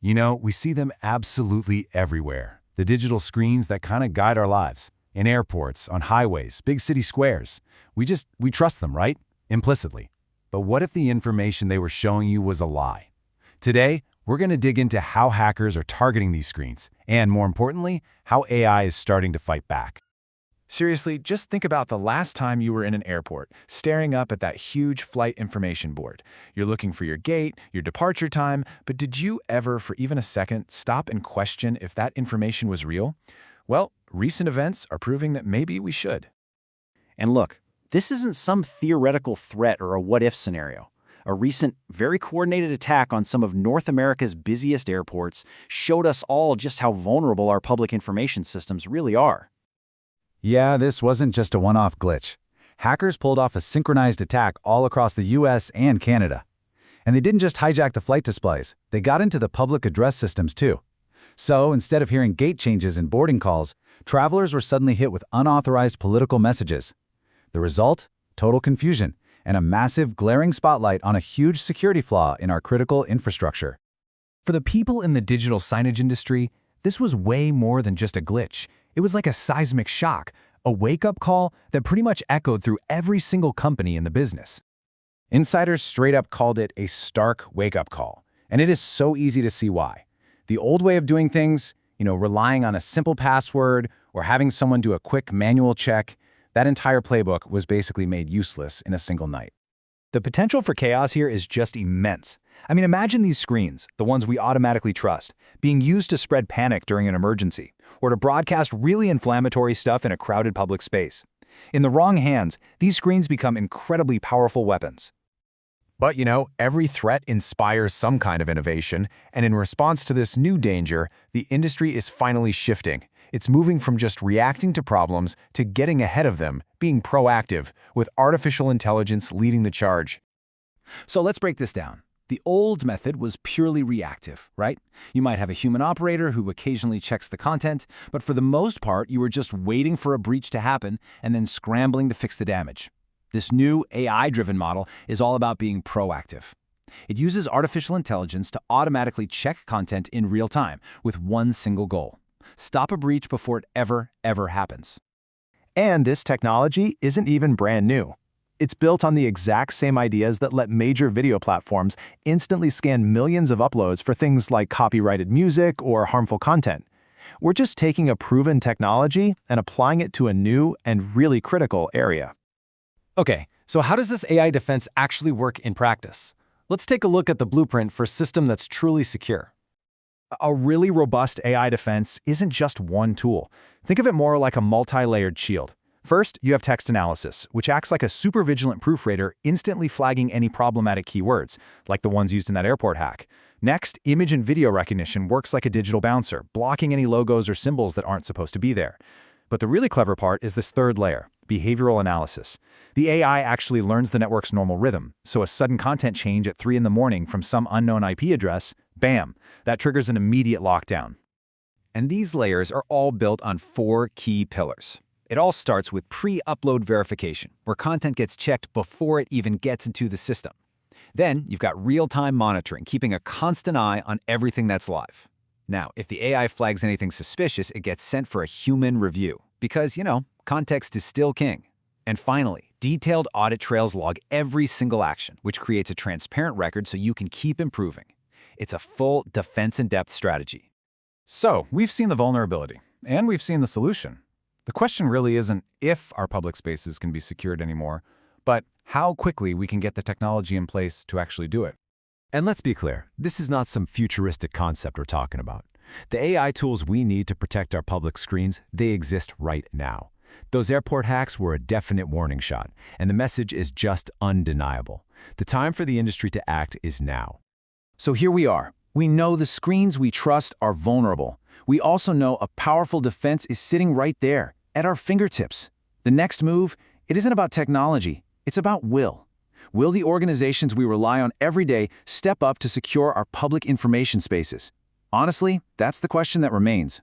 You know, we see them absolutely everywhere. The digital screens that kind of guide our lives. In airports, on highways, big city squares. We trust them, right? Implicitly. But what if the information they were showing you was a lie? Today, we're going to dig into how hackers are targeting these screens, and more importantly, how AI is starting to fight back. Seriously, just think about the last time you were in an airport, staring up at that huge flight information board. You're looking for your gate, your departure time, but did you ever, for even a second, stop and question if that information was real? Well, recent events are proving that maybe we should. And look, this isn't some theoretical threat or a what-if scenario. A recent, very coordinated attack on some of North America's busiest airports showed us all just how vulnerable our public information systems really are. Yeah, this wasn't just a one-off glitch. Hackers pulled off a synchronized attack all across the US and Canada. And they didn't just hijack the flight displays, they got into the public address systems too. So instead of hearing gate changes and boarding calls, travelers were suddenly hit with unauthorized political messages. The result? Total confusion and a massive, glaring spotlight on a huge security flaw in our critical infrastructure. For the people in the digital signage industry, this was way more than just a glitch. It was like a seismic shock, a wake-up call that pretty much echoed through every single company in the business. Insiders straight up called it a stark wake-up call, and it is so easy to see why. The old way of doing things, relying on a simple password or having someone do a quick manual check, that entire playbook was basically made useless in a single night. The potential for chaos here is just immense. I mean, imagine these screens, the ones we automatically trust, being used to spread panic during an emergency, or to broadcast really inflammatory stuff in a crowded public space. In the wrong hands, these screens become incredibly powerful weapons. But every threat inspires some kind of innovation, and in response to this new danger, the industry is finally shifting. It's moving from just reacting to problems to getting ahead of them, being proactive, with artificial intelligence leading the charge. So let's break this down. The old method was purely reactive, right? You might have a human operator who occasionally checks the content, but for the most part, you were just waiting for a breach to happen and then scrambling to fix the damage. This new AI-driven model is all about being proactive. It uses artificial intelligence to automatically check content in real time with one single goal: stop a breach before it ever happens. And this technology isn't even brand new. It's built on the exact same ideas that let major video platforms instantly scan millions of uploads for things like copyrighted music or harmful content. We're just taking a proven technology and applying it to a new and really critical area. Okay, so how does this AI defense actually work in practice? Let's take a look at the blueprint for a system that's truly secure. A really robust AI defense isn't just one tool. Think of it more like a multi-layered shield. First, you have text analysis, which acts like a super vigilant proofreader, instantly flagging any problematic keywords, like the ones used in that airport hack. Next, image and video recognition works like a digital bouncer, blocking any logos or symbols that aren't supposed to be there. But the really clever part is this third layer, behavioral analysis. The AI actually learns the network's normal rhythm, so a sudden content change at 3 in the morning from some unknown IP address, bam, that triggers an immediate lockdown. And these layers are all built on 4 key pillars. It all starts with pre-upload verification, where content gets checked before it even gets into the system. Then you've got real-time monitoring, keeping a constant eye on everything that's live. Now, if the AI flags anything suspicious, it gets sent for a human review, because, context is still king. And finally, detailed audit trails log every single action, which creates a transparent record so you can keep improving. It's a full defense-in-depth strategy. So, we've seen the vulnerability, and we've seen the solution. The question really isn't if our public spaces can be secured anymore, but how quickly we can get the technology in place to actually do it. And let's be clear, this is not some futuristic concept we're talking about. The AI tools we need to protect our public screens, they exist right now. Those airport hacks were a definite warning shot, and the message is just undeniable. The time for the industry to act is now. So here we are. We know the screens we trust are vulnerable. We also know a powerful defense is sitting right there, at our fingertips. The next move, it isn't about technology, it's about will. Will the organizations we rely on every day step up to secure our public information spaces? Honestly, that's the question that remains.